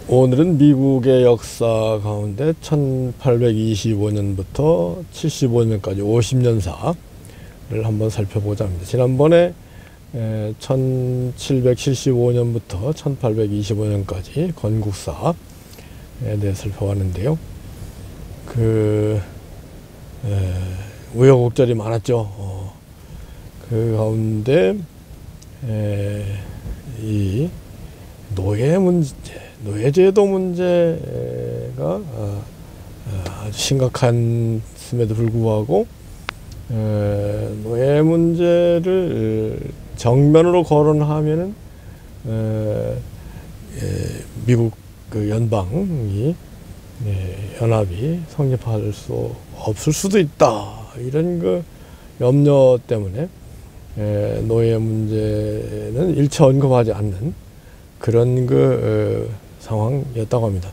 오늘은 미국의 역사 가운데 1825년부터 75년까지 50년사를 한번 살펴보자 합니다. 지난번에 1775년부터 1825년까지 건국사에 대해 살펴봤는데요. 우여곡절이 많았죠. 그 가운데 이 노예 문제, 노예제도 문제가 아주 심각했음에도 불구하고 노예 문제를 정면으로 거론하면은 미국 그 연방이 연합이 성립할 수 없을 수도 있다, 이런 그 염려 때문에 노예 문제는 일체 언급하지 않는 그런 상황이었다고 합니다.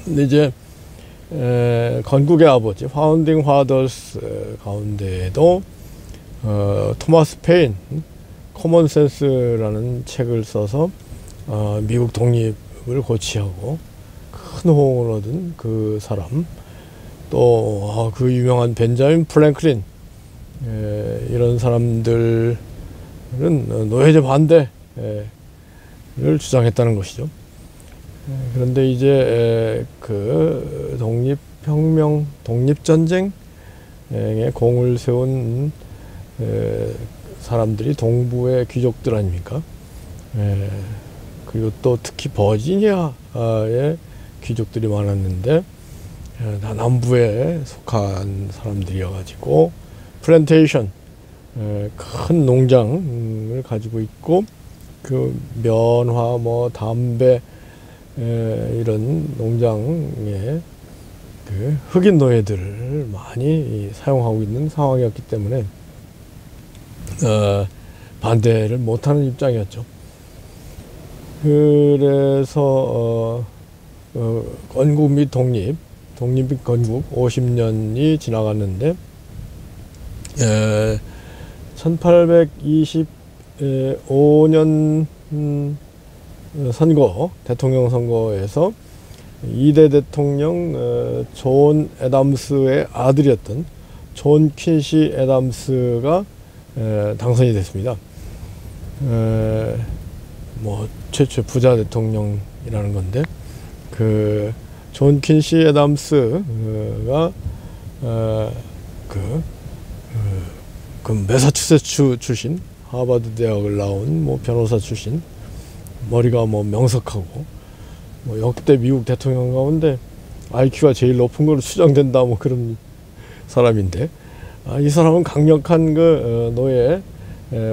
근데 이제 건국의 아버지 파운딩 파더스 가운데에도 토마스 페인 커먼센스라는 책을 써서 미국 독립을 고취하고 큰 호응을 얻은 그 사람, 또 그 유명한 벤자민 프랭클린, 이런 사람들은 노예제 반대를 주장했다는 것이죠. 그런데 이제 그 독립혁명, 독립전쟁에 공을 세운 사람들이 동부의 귀족들 아닙니까? 그리고 또 특히 버지니아의 귀족들이 많았는데 다 남부에 속한 사람들이어가지고 플랜테이션, 큰 농장을 가지고 있고 그 면화, 담배, 이런 농장에 그 흑인 노예들을 많이 사용하고 있는 상황이었기 때문에 반대를 못하는 입장이었죠. 그래서 건국 및 독립 및 건국 50년이 지나갔는데 1825년 선거, 대통령 선거에서 2대 대통령 존 애담스의 아들이었던 존 퀸시 애담스가 당선이 됐습니다. 최초 부자 대통령이라는 건데, 그 존 퀸시 애담스가 그 매사추세츠 출신, 하버드 대학을 나온 변호사 출신, 머리가 명석하고 역대 미국 대통령 가운데 IQ가 제일 높은 걸로 추정된다, 그런 사람인데, 이 사람은 강력한 노예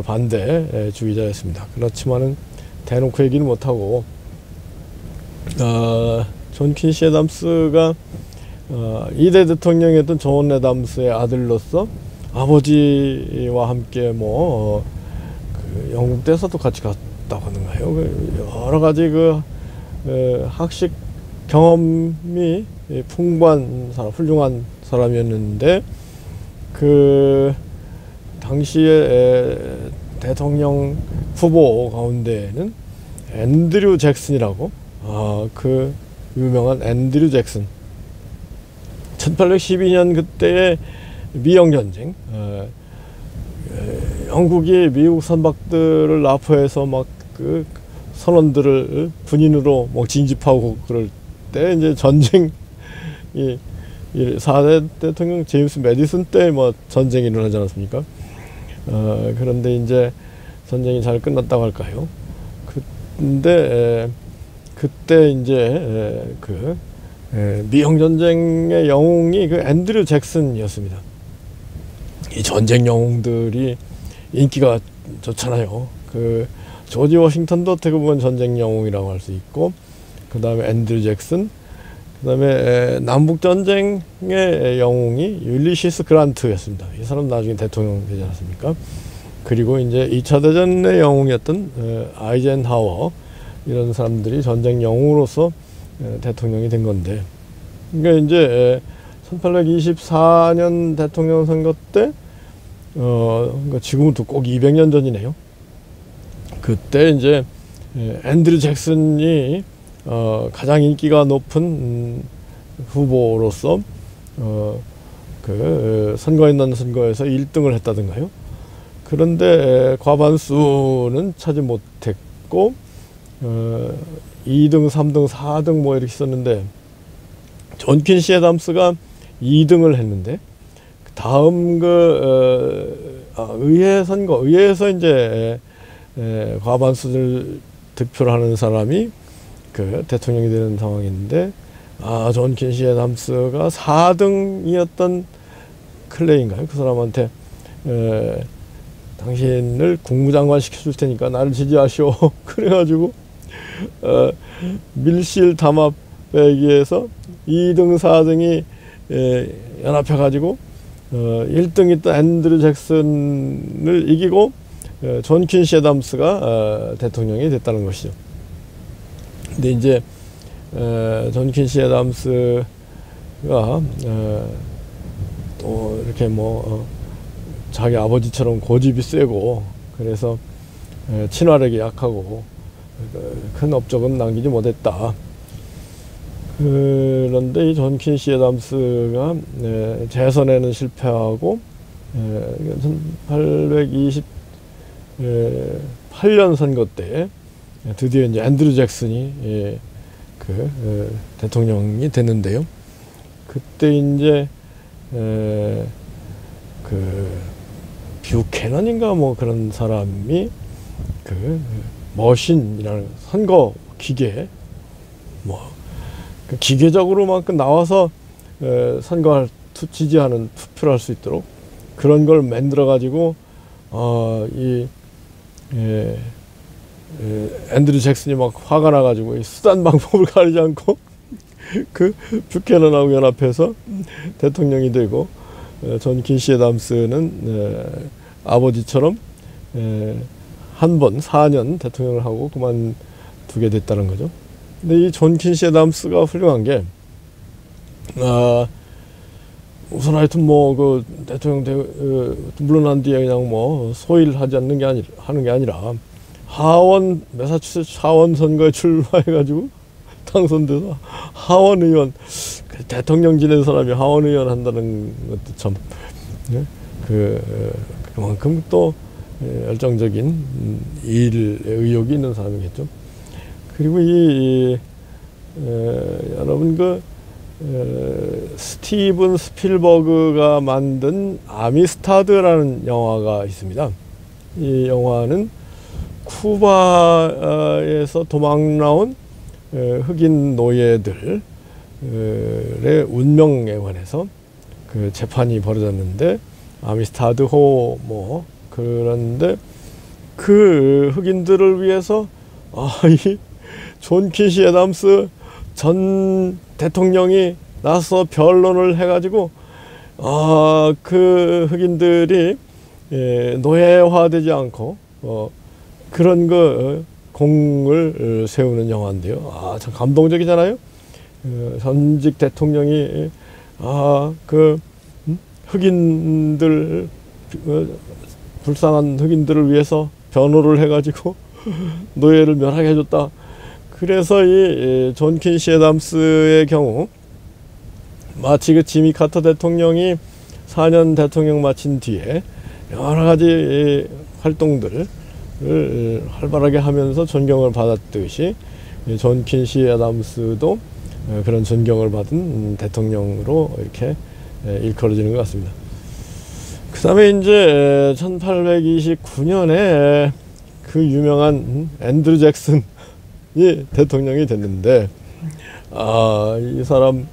반대 주의자였습니다. 그렇지만은 대놓고 얘기는 못하고 존 퀸시 애담스가 2대 대통령이었던 존 애담스의 아들로서 아버지와 함께 영국 대사도 같이 갔다고 하는가요? 여러 가지 학식 경험이 풍부한 사람, 훌륭한 사람이었는데, 그 당시에 대통령 후보 가운데에는 앤드류 잭슨이라고, 그 유명한 앤드류 잭슨, 1812년 그때의 미영전쟁, 영국이 미국 선박들을 납포해서 그 선원들을 군인으로 진집하고 그럴 때 이제 전쟁이 4대 대통령 제임스 매디슨 때 전쟁이 일어나지 않았습니까? 그런데 이제 전쟁이 잘 끝났다고 할까요? 근데 그때 이제 미영전쟁의 영웅이 앤드류 잭슨이었습니다. 이 전쟁 영웅들이 인기가 좋잖아요. 조지 워싱턴도 어떻게 보면 전쟁 영웅이라고 할 수 있고, 그 다음에 앤드류 잭슨, 그 다음에 남북전쟁의 영웅이 율리시스 그란트였습니다. 이 사람 나중에 대통령 되지 않았습니까? 그리고 이제 2차 대전의 영웅이었던 아이젠하워, 이런 사람들이 전쟁 영웅으로서 대통령이 된 건데, 그러니까 이제 1824년 대통령 선거 때 그러니까 지금부터 꼭 200년 전이네요. 그때 이제 앤드류 잭슨이 가장 인기가 높은 후보로서 그 선거에 있는 선거에서 1등을 했다든가요. 그런데 과반수는 차지 못했고 2등, 3등, 4등 뭐 이렇게 있었는데 존 퀸시 애덤스가 2등을 했는데 다음 의회 선거, 의회에서 이제 과반수를 득표를 하는 사람이 그 대통령이 되는 상황인데 존 퀸시 애덤스가 4등이었던 클레이인가요? 그 사람한테 당신을 국무장관 시켜줄 테니까 나를 지지하시오. 그래가지고 밀실 담합배기에서 2등, 4등이 연합해가지고 1등 있던 앤드류 잭슨을 이기고 존 퀸시 애덤스가 대통령이 됐다는 것이죠. 근데 이제 존 퀸시 애덤스가 또 이렇게 자기 아버지처럼 고집이 세고 그래서 친화력이 약하고 큰 업적은 남기지 못했다. 그런데 이 존 퀸시 애덤스가 재선에는 실패하고 1828년 선거 때 드디어 이제 앤드류 잭슨이 대통령이 됐는데요. 그때 이제 뷰캐넌인가 뭐 그런 사람이 머신이라는 선거 기계 기계적으로만큼 나와서 선거할 지지하는 투표를 할 수 있도록 그런 걸 만들어 가지고 앤드류 잭슨이 막 화가 나 가지고 수단 방법을 가리지 않고 그 뷰캐넌하고 연합해서 대통령이 되고 존 퀸시 애덤스는 아버지처럼 한 번 4년 대통령을 하고 그만두게 됐다는 거죠. 근데 이 존 퀸시 애덤스가 훌륭한 게 우선 하여튼 그 대통령 물러난 뒤에 그냥 소일하지 않는 게 하는 게 아니라 매사추세츠 하원 선거에 출마해가지고 당선돼서 하원 의원, 대통령 지낸 사람이 하원 의원 한다는 것도 참 그만큼 또 열정적인 일에 의욕이 있는 사람이겠죠. 그리고 여러분 스티븐 스필버그가 만든 아미스타드라는 영화가 있습니다. 이 영화는 쿠바에서 도망 나온 흑인 노예들의 운명에 관해서 재판이 벌어졌는데 아미스타드호 그런데 그 흑인들을 위해서 이 존 퀸시 애덤스 전 대통령이 나서 변론을 해가지고 그 흑인들이 노예화되지 않고 그런 공을 세우는 영화인데요. 참 감동적이잖아요. 전직 대통령이 흑인들 불쌍한 흑인들을 위해서 변호를 해가지고 노예를 면하게 해줬다. 그래서 이 존 퀸시 애덤스의 경우 마치 그 지미 카터 대통령이 4년 대통령 마친 뒤에 여러 가지 활동들을 활발하게 하면서 존경을 받았듯이 존 퀸시 애덤스도 그런 존경을 받은 대통령으로 이렇게 일컬어지는 것 같습니다. 그 다음에 이제 1829년에 그 유명한 앤드류 잭슨이 대통령이 됐는데 이 사람은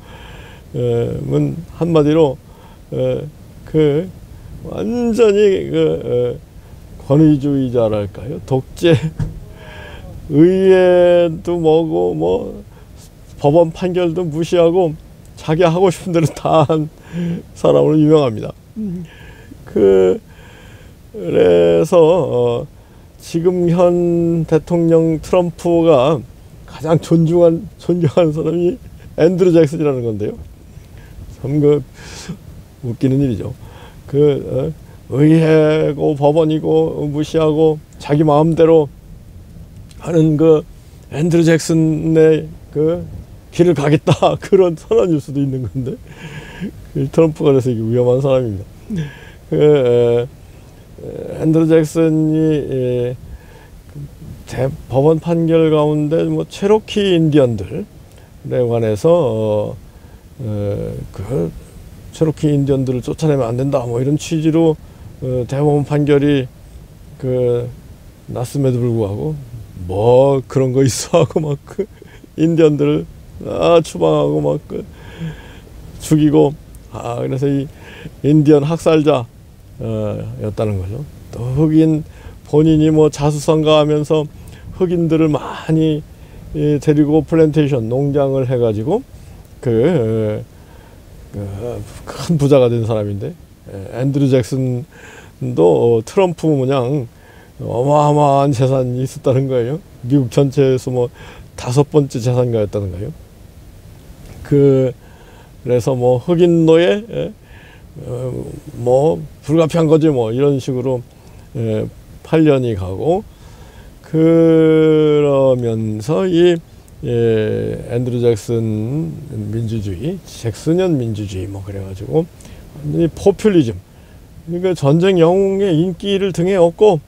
한마디로 완전히 권위주의자랄까요? 독재, 의회도 법원 판결도 무시하고 자기 하고 싶은 대로 다 한 사람으로 유명합니다. 그래서 지금 현 대통령 트럼프가 가장 존경하는 사람이 앤드류 잭슨이라는 건데요. 참 웃기는 일이죠. 의회고 법원이고 무시하고 자기 마음대로 하는 그 앤드류 잭슨의 그 길을 가겠다 그런 선언일 수도 있는 건데 트럼프가 그래서 이게 위험한 사람입니다. 앤드류 잭슨이 법원 판결 가운데 뭐 체로키 인디언들에 관해서 그 체로키 인디언들을 쫓아내면 안 된다 뭐 이런 취지로 대법원 판결이 났음에도 불구하고 뭐 그런 거 있어 하고 막 인디언들을 추방하고 막 죽이고 그래서 이 인디언 학살자 였다는 거죠. 또 흑인 본인이 뭐 자수성가하면서 흑인들을 많이 데리고 플랜테이션 농장을 해가지고 큰 부자가 된 사람인데 앤드류 잭슨도 트럼프 모양 어마어마한 재산이 있었다는 거예요. 미국 전체에서 뭐 5번째 재산가였다는 거예요. 그래서 뭐 흑인 노예 뭐 불가피한 거지 뭐 이런 식으로 8년이 가고 그러면서 이 앤드류 잭슨 민주주의, 잭슨형 민주주의 뭐 그래가지고 이 포퓰리즘, 그러니까 전쟁 영웅의 인기를 등에 업고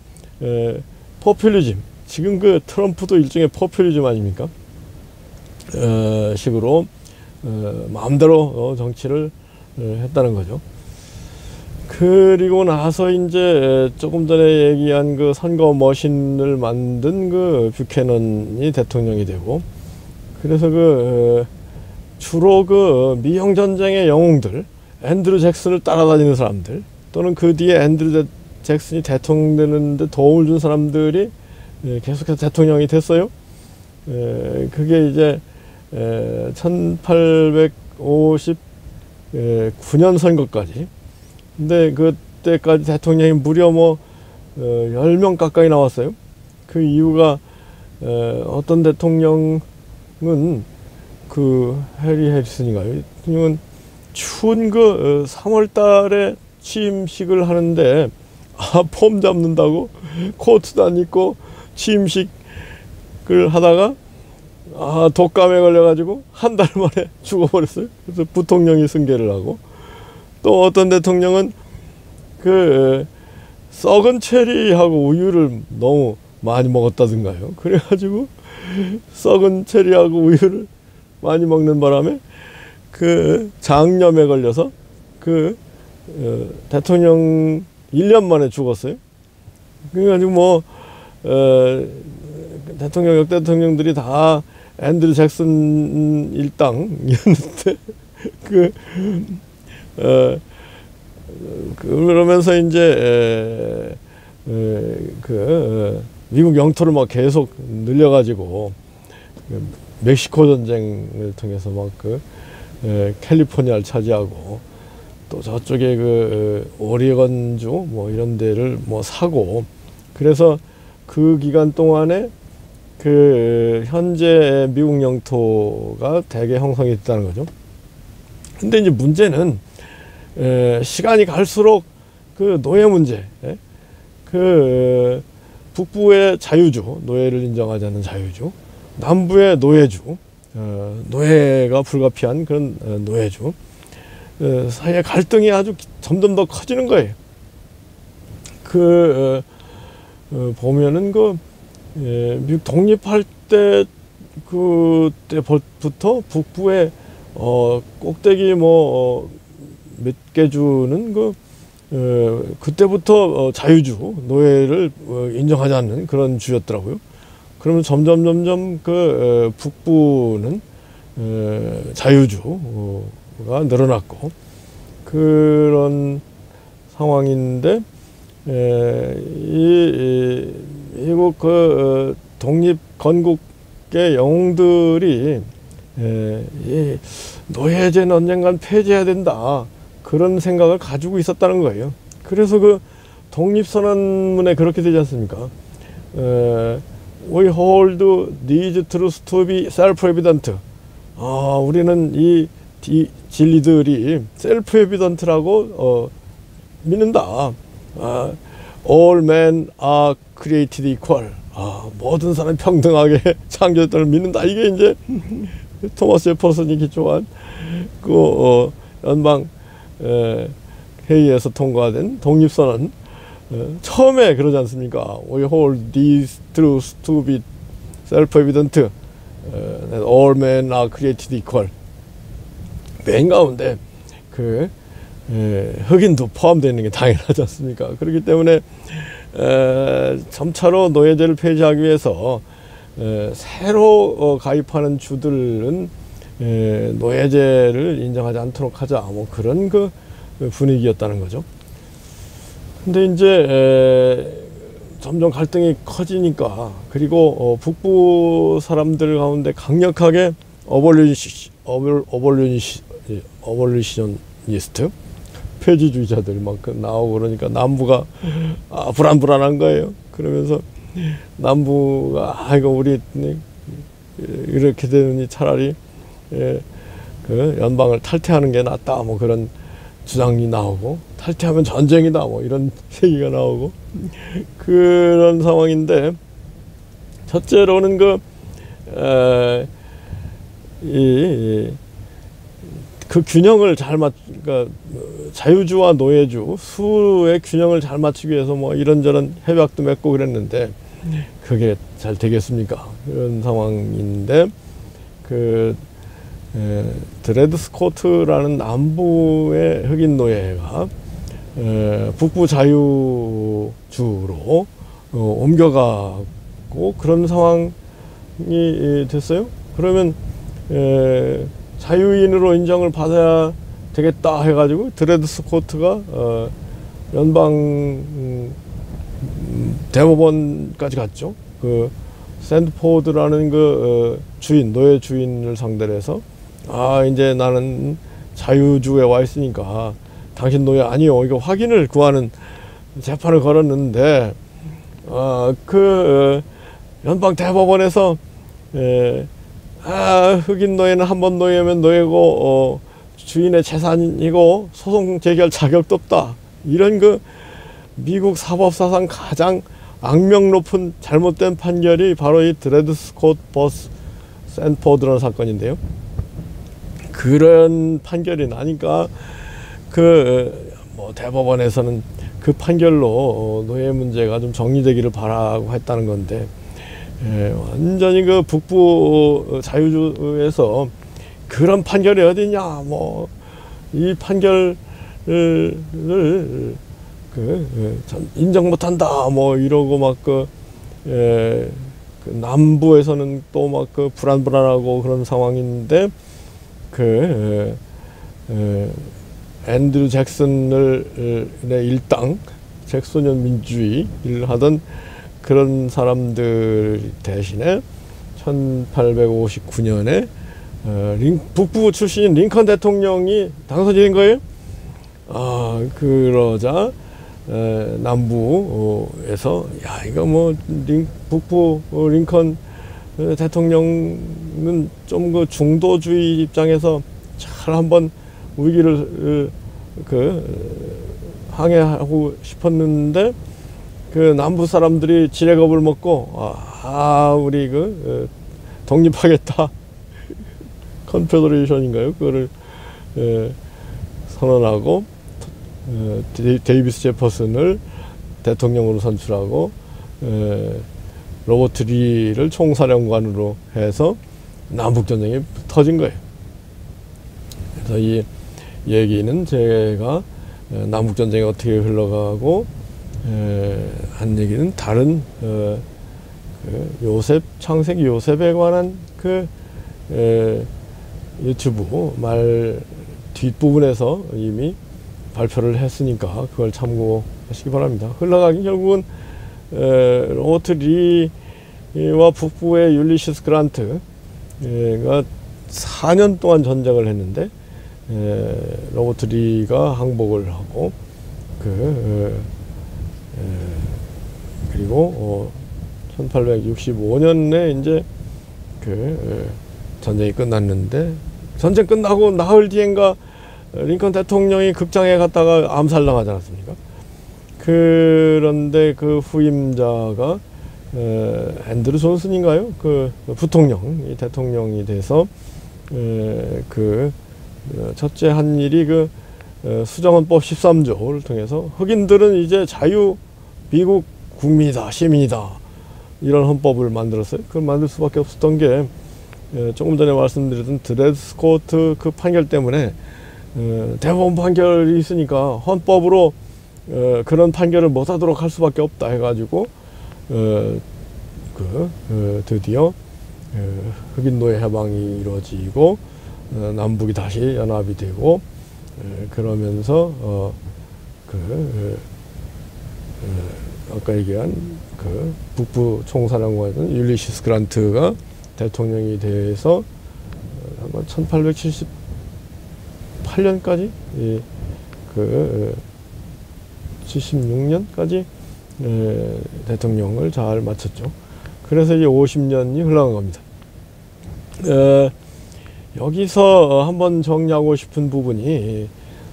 포퓰리즘, 지금 그 트럼프도 일종의 포퓰리즘 아닙니까? 식으로 마음대로 정치를 했다는 거죠. 그리고 나서 이제 조금 전에 얘기한 그 선거 머신을 만든 그 뷰캐넌이 대통령이 되고, 그래서 주로 미형 전쟁의 영웅들, 앤드류 잭슨을 따라다니는 사람들, 또는 그 뒤에 앤드류 잭슨이 대통령 되는데 도움을 준 사람들이 계속해서 대통령이 됐어요. 그게 이제 1859년 선거까지. 근데 그때까지 대통령이 무려 뭐 10명 가까이 나왔어요. 그 이유가 어떤 대통령은 해리 해리슨인가요? 대통령은 추운 3월 달에 취임식을 하는데 폼 잡는다고 코트도 안 입고 취임식을 하다가 독감에 걸려가지고 한 달 만에 죽어버렸어요. 그래서 부통령이 승계를 하고, 또 어떤 대통령은 썩은 체리하고 우유를 너무 많이 먹었다든가요. 그래가지고 썩은 체리하고 우유를 많이 먹는 바람에 장염에 걸려서 대통령 1년 만에 죽었어요. 그래가지고 뭐 역대 대통령들이 다 앤드류 잭슨 일당이었는데 그러면서 이제 미국 영토를 막 계속 늘려가지고 멕시코 전쟁을 통해서 막 캘리포니아를 차지하고, 또 저쪽에 오레건주 뭐 이런 데를 뭐 사고, 그래서 그 기간 동안에 현재 미국 영토가 대개 형성이 됐다는 거죠. 근데 이제 문제는 시간이 갈수록 노예 문제, 북부의 자유주, 노예를 인정하지 않는 자유주, 남부의 노예주, 노예가 불가피한 그런 노예주 사이의 갈등이 아주 점점 더 커지는 거예요. 보면은 미국 독립할 때 그때부터 북부의 꼭대기 몇 개 주는 그때부터 자유주, 노예를 인정하지 않는 그런 주였더라고요. 그러면 점점 북부는 자유주가 늘어났고, 그런 상황인데 미국 독립 건국의 영웅들이 이 노예제는 언젠간 폐지해야 된다, 그런 생각을 가지고 있었다는 거예요. 그래서 독립선언문에 그렇게 되지 않습니까? We hold these truths to be self-evident. 우리는 이 진리들이 self-evident라고 믿는다. All men are created equal. 모든 사람이 평등하게 창조됐다를 믿는다. 이게 이제 토마스 제퍼슨이 기초한 그 연방 회의에서 통과된 독립선언 처음에 그러지 않습니까? We hold these truths to be self-evident that all men are created equal. 맨 가운데 그 흑인도 포함되어 있는 게 당연하지 않습니까? 그렇기 때문에 점차로 노예제를 폐지하기 위해서 새로 가입하는 주들은 노예제를 인정하지 않도록 하자, 뭐 그런 그 분위기였다는 거죠. 근데 이제 점점 갈등이 커지니까, 그리고 북부 사람들 가운데 강력하게 어볼리시저니스트 폐지주의자들이 막 나오고 그러니까 남부가 불안불안한 거예요. 그러면서 남부가 이거 우리 이렇게 되느니 차라리 그 연방을 탈퇴하는 게 낫다, 뭐 그런 주장이 나오고, 탈퇴하면 전쟁이다, 뭐 이런 얘기가 나오고, 그런 상황인데, 첫째로는 그 균형을 잘 그러니까 자유주와 노예주 수의 균형을 잘 맞추기 위해서 뭐 이런저런 협약도 맺고 그랬는데 그게 잘 되겠습니까? 그런 상황인데, 드레드 스코트라는 남부의 흑인 노예가 북부 자유주로 옮겨가고 그런 상황이 됐어요. 그러면 자유인으로 인정을 받아야 되겠다 해가지고 드레드 스코트가 연방 대법원까지 갔죠. 그 샌드포드라는 그 주인, 노예 주인을 상대로 해서 이제 나는 자유주에 와 있으니까 당신 노예 아니요, 이거 확인을 구하는 재판을 걸었는데 그 연방 대법원에서 흑인 노예는 한 번 노예면 노예고 주인의 재산이고 소송 제기할 자격도 없다, 이런 그 미국 사법사상 가장 악명 높은 잘못된 판결이 바로 이 드레드 스콧 버스 샌포드라는 사건인데요. 그런 판결이 나니까 뭐 대법원에서는 그 판결로 노예 문제가 좀 정리되기를 바라고 했다는 건데, 완전히 그 북부 자유주에서 그런 판결이 어디냐, 뭐 이 판결을 인정 못한다, 뭐 이러고 막 남부에서는 또 막 불안불안하고 그런 상황인데, 앤드류 잭슨의 일당, 잭소년 민주주의를 하던 그런 사람들 대신에 1859년에 북부 출신인 링컨 대통령이 당선이 된 거예요. 그러자 남부에서 이거 뭐 북부 링컨 대통령은 좀 그 중도주의 입장에서 잘 한번 위기를 항해하고 싶었는데, 그 남부 사람들이 지레겁을 먹고 우리 독립하겠다, 컨페더레이션인가요? 그거를 선언하고 데이비스 제퍼슨을 대통령으로 선출하고 로버트 리를 총사령관으로 해서 남북전쟁이 터진 거예요. 그래서 이 얘기는 제가 남북전쟁이 어떻게 흘러가고 한 얘기는 다른 창세기 요셉에 관한 유튜브 말 뒷부분에서 이미 발표를 했으니까 그걸 참고하시기 바랍니다. 흘러가긴 결국은 로버트 리와 북부의 율리시스 그란트가 4년 동안 전쟁을 했는데, 로버트 리가 항복을 하고 그리고 1865년에 이제 전쟁이 끝났는데, 전쟁 끝나고 나흘 뒤엔가 링컨 대통령이 극장에 갔다가 암살당하지 않았습니까? 그런데 그 후임자가 앤드루 존슨인가요? 그 부통령, 이 대통령이 돼서 그 첫째 한 일이 그 수정헌법 13조를 통해서 흑인들은 이제 미국 국민이다, 시민이다, 이런 헌법을 만들었어요. 그걸 만들 수밖에 없었던 게 조금 전에 말씀드렸던 드레드 스코트 그 판결 때문에 대법원 판결이 있으니까 헌법으로 그런 판결을 못하도록 할 수밖에 없다 해가지고 드디어 흑인 노예 해방이 이루어지고 남북이 다시 연합이 되고 그러면서 아까 얘기한 그 북부 총사령관이던 율리시스 그란트가 대통령이 돼서 아마 1878년까지 76년까지 대통령을 잘 마쳤죠. 그래서 이제 50년이 흘러간 겁니다. 여기서 한번 정리하고 싶은 부분이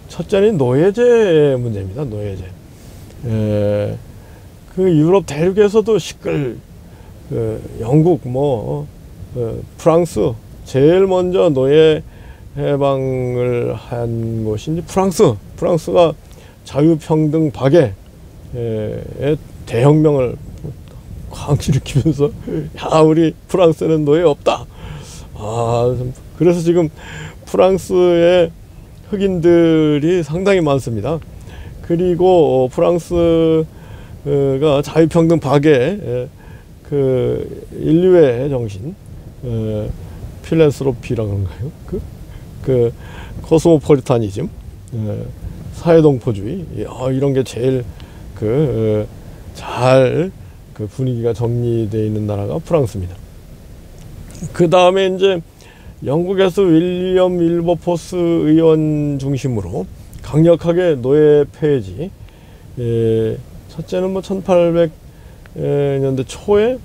첫째는 노예제 문제입니다. 노예제. 그 유럽 대륙에서도 영국 프랑스 제일 먼저 노예 해방을 한 곳이 이제 프랑스가 자유평등 박애의 대혁명을 광 일으키면서 야, 우리 프랑스는 노예 없다. 그래서 지금 프랑스의 흑인들이 상당히 많습니다. 그리고 프랑스가 자유평등 박애 그 인류의 정신, 필랜스로피라 그런가요? 그 코스모폴리타니즘, 사회동포주의, 이런 게 제일 잘 분위기가 정리되어 있는 나라가 프랑스입니다. 그 다음에 이제 영국에서 윌리엄 윌버포스 의원 중심으로 강력하게 노예 폐지, 첫째는 1800년대 초에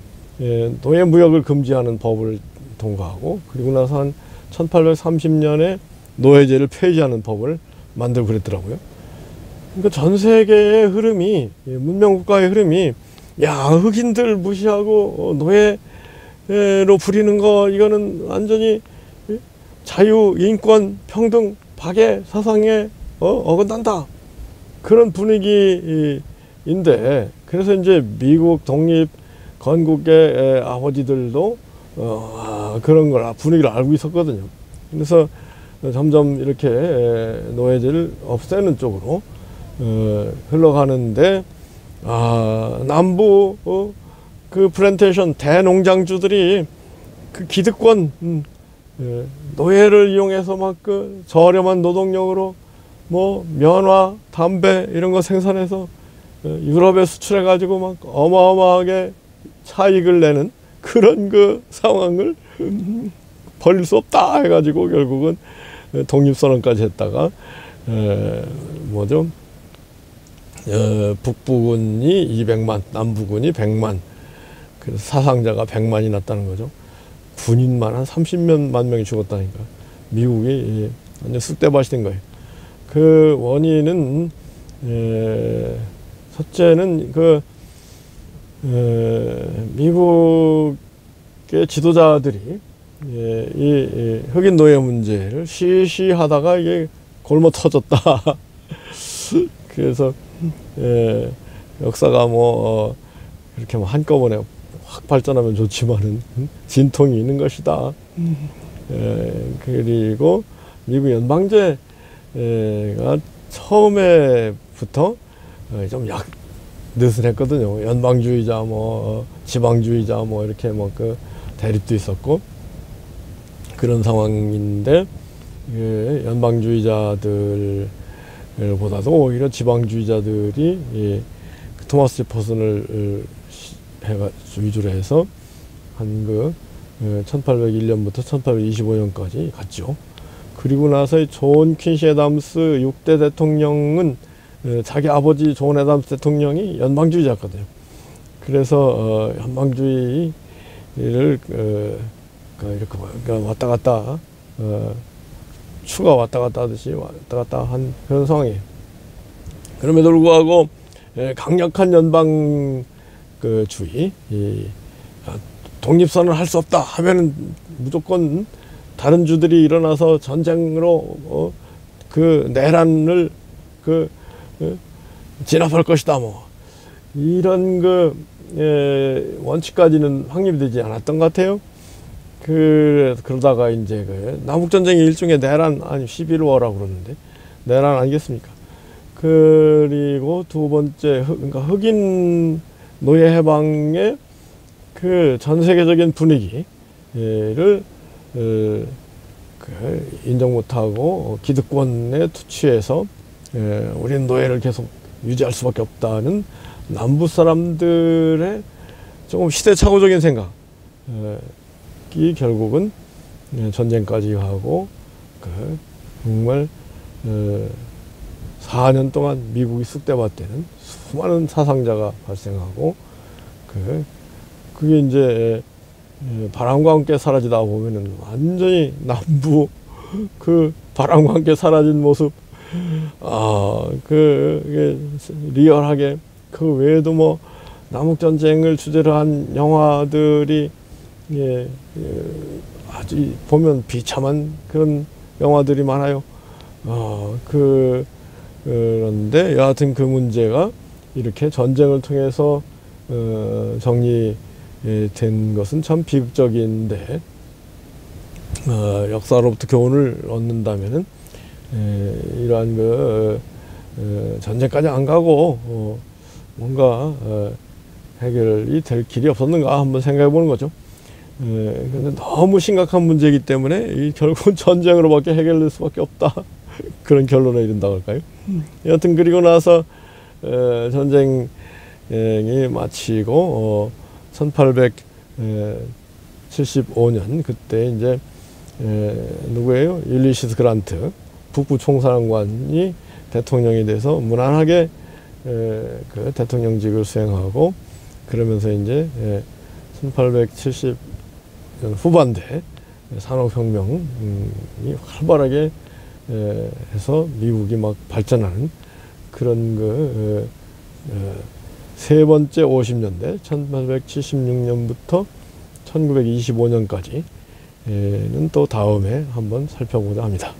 노예 무역을 금지하는 법을 통과하고, 그리고 나서 한 1830년에 노예제를 폐지하는 법을 만들고 그랬더라고요. 그러니까 전 세계의 흐름이, 문명국가의 흐름이, 야, 흑인들 무시하고 노예로 부리는 거, 이거는 완전히 자유, 인권, 평등, 박애 사상에 어긋난다. 그런 분위기인데, 그래서 이제 미국 독립 건국의 아버지들도 그런 걸 분위기를 알고 있었거든요. 그래서 점점 이렇게 노예제를 없애는 쪽으로 흘러가는데, 남부 그 플랜테이션 대농장주들이 그 기득권 노예를 이용해서 막 그 저렴한 노동력으로 면화, 담배 이런 거 생산해서 유럽에 수출해 가지고 막 어마어마하게 차익을 내는 그런 그 상황을 버릴 수 없다 해가지고 결국은 독립선언까지 했다가 북부군이 200만, 남부군이 100만, 그래서 사상자가 100만이 났다는 거죠. 군인만 한 30만 명이 죽었다니까. 미국이 완전 쑥대밭이 된 거예요. 그 원인은 첫째는 미국의 지도자들이 이 흑인 노예 문제를 시시하다가 이게 골머 터졌다. 그래서 역사가 이렇게 한꺼번에 확 발전하면 좋지만은 진통이 있는 것이다. 그리고 미국 연방제가 처음에부터 좀 느슨했거든요. 연방주의자, 지방주의자, 이렇게 그 대립도 있었고 그런 상황인데, 연방주의자들보다도 오히려 지방주의자들이 토마스 제퍼슨을 위주로 해서 한 1801년부터 1825년까지 갔죠. 그리고 나서 존 퀸시 애담스 6대 대통령은 자기 아버지 존 애담스 대통령이 연방주의자였거든요. 그래서 연방주의를 이렇게 왔다 갔다 추가 왔다 갔다 하듯이 왔다 갔다 한 그런 상황이에요. 그럼에도 불구하고 강력한 연방 그 주의, 독립선언을 할 수 없다 하면은 무조건 다른 주들이 일어나서 전쟁으로 그 내란을 진압할 것이다, 뭐 이런 원칙까지는 확립이 되지 않았던 것 같아요. 그러다가 이제 남북전쟁이 일종의 내란, 아니 11월이라고 그러는데 내란 아니겠습니까? 그리고 두 번째, 그러니까 흑인 노예 해방의 그 전 세계적인 분위기를 인정 못하고 기득권에 투취해서 우리는 노예를 계속 유지할 수밖에 없다는 남부 사람들의 조금 시대착오적인 생각이 결국은 전쟁까지 가고 정말 4년 동안 미국이 쑥대밭되는 수많은 사상자가 발생하고 그게 이제 바람과 함께 사라지다 보면은 완전히 남부 그 바람과 함께 사라진 모습, 그게 리얼하게 그 외에도 뭐 남북전쟁을 주제로 한 영화들이 아주 보면 비참한 그런 영화들이 많아요. 그런데 여하튼 그 문제가 이렇게 전쟁을 통해서 정리된 것은 참 비극적인데, 역사로부터 교훈을 얻는다면은 이러한 전쟁까지 안 가고 뭔가 해결이 될 길이 없었는가 한번 생각해 보는 거죠. 근데 너무 심각한 문제이기 때문에 결국은 전쟁으로밖에 해결될 수밖에 없다. 그런 결론에 이른다고 할까요? 여하튼 그리고 나서 전쟁이 마치고 1875년 그때 이제 누구예요? 율리시스 그란트 북부 총사령관이 대통령이 돼서 무난하게 그 대통령직을 수행하고, 그러면서 이제 1870년 후반대 산업혁명이 활발하게 해서 미국이 막 발전하는 그런 세 번째 50년대 1876년부터 1925년까지는 또 다음에 한번 살펴보자 합니다.